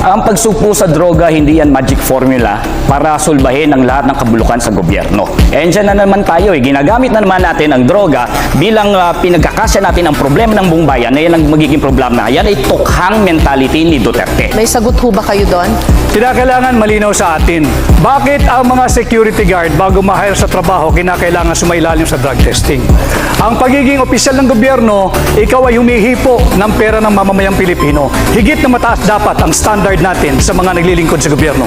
Ang pagsugpo sa droga, hindi yan magic formula para sulbahin ang lahat ng kabulukan sa gobyerno. And dyan na naman tayo, ginagamit na naman natin ang droga bilang pinagkakasya natin ang problema ng buong bayan na yan ang magiging problema. Yan ay tukhang mentality ni Duterte. May sagot ho ba kayo doon? Kinakailangan malinaw sa atin, bakit ang mga security guard bago ma-hire sa trabaho, kinakailangan sumailalim sa drug testing? Ang pagiging opisyal ng gobyerno, ikaw ay humihipo ng pera ng mamamayang Pilipino. Higit na mataas dapat ang standard natin sa mga naglilingkod sa gobyerno.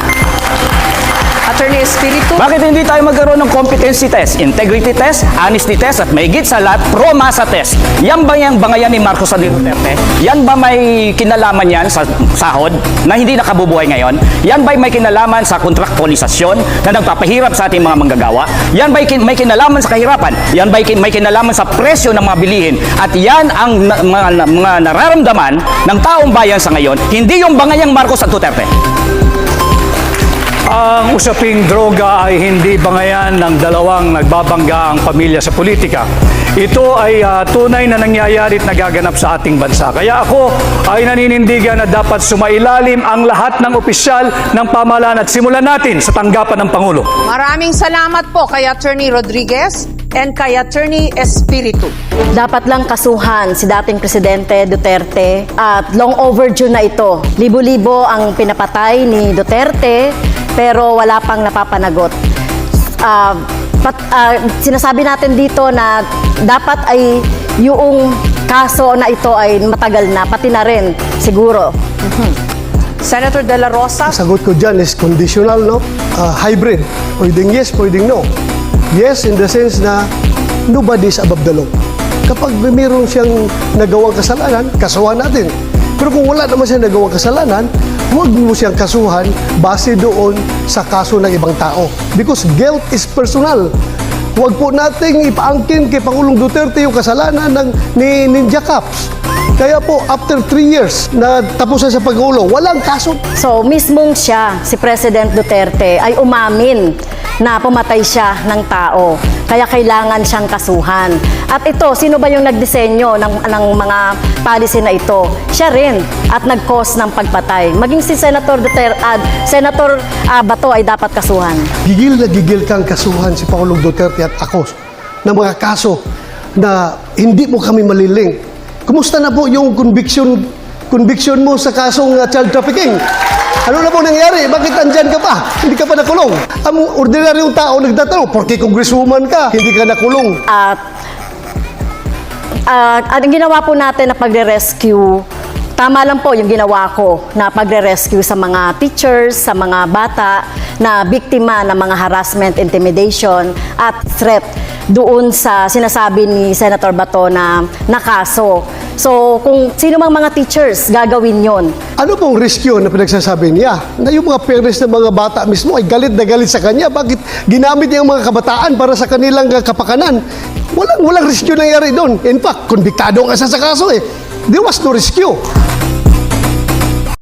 Attorney Espiritu? Bakit hindi tayo magkaroon ng competency test, integrity test, honesty test, at mahigit sa lahat, pro-masa test? Yan ba yung bangayan ni Marcos at Duterte? Yan ba may kinalaman yan sa sahod na hindi nakabubuhay ngayon? Yan ba may kinalaman sa kontraktualisasyon na nagpapahirap sa ating mga manggagawa? Yan ba may kinalaman sa kahirapan? Yan ba may kinalaman sa presyo ng mga bilihin? At yan ang mga nararamdaman ng taong bayan sa ngayon, hindi yung bangayang Marcos at Duterte. Ang usaping droga ay hindi bangayan ng dalawang nagbabangga ang pamilya sa politika. Ito ay tunay na nangyayari at nagaganap sa ating bansa. Kaya ako ay naninindigan na dapat sumailalim ang lahat ng opisyal ng pamahalaan at simulan natin sa tanggapan ng Pangulo. Maraming salamat po kay Attorney Rodriguez and kay Attorney Espiritu. Dapat lang kasuhan si dating Presidente Duterte at long overdue na ito. Libo-libo ang pinapatay ni Duterte pero wala pang napapanagot. Sinasabi natin dito na dapat ay yung kaso na ito ay matagal na, pati na rin siguro. Senator De La Rosa? Sagot ko dyan is conditional, no? Hybrid. Pwedeng yes, pwedeng no. Yes, in the sense na nobody is above the law. Kapag mayroon siyang nagawang kasalanan, kasuhan natin. Pero kung wala naman siyang nagawang kasalanan, huwag mo siyang kasuhan base doon sa kaso ng ibang tao. Because guilt is personal. Huwag po nating ipaangkin kay Pangulong Duterte yung kasalanan ni Ninja Cups. Kaya po, after 3 years na tapusan sa pag-ulo, walang kaso. So, mismong siya, si President Duterte, ay umamin na pumatay siya ng tao. Kaya kailangan siyang kasuhan. At ito, sino ba yung nagdisenyo ng mga policy na ito? Siya rin at nag-cause ng pagpatay. Maging si Senator Duterte, Senator Bato ay dapat kasuhan. Gigil na gigil kang kasuhan si Pangulong Duterte at ako ng mga kaso na hindi mo kami maliling. Kumusta na po yung conviction mo sa kasong child trafficking? Ano na po nangyari? Bakit andyan ka pa? Hindi ka pa nakulong. Ang ordinaryong tao nagtatanong, porque congresswoman ka, hindi ka nakulong. At ang ginawa po natin na pagre-rescue, tama lang po yung ginawa ko na pagre-rescue sa mga teachers, sa mga bata na biktima ng mga harassment, intimidation at threat doon sa sinasabi ni Senator Bato na kaso. So, kung sino mang mga teachers, gagawin yon. Ano pong rescue na pinagsasabi niya? Na yung mga parents ng mga bata mismo ay galit na galit sa kanya. Bakit ginamit niya ang mga kabataan para sa kanilang kapakanan? Walang rescue nangyari doon. In fact, konbiktado ang isa sa kaso eh. There was no rescue.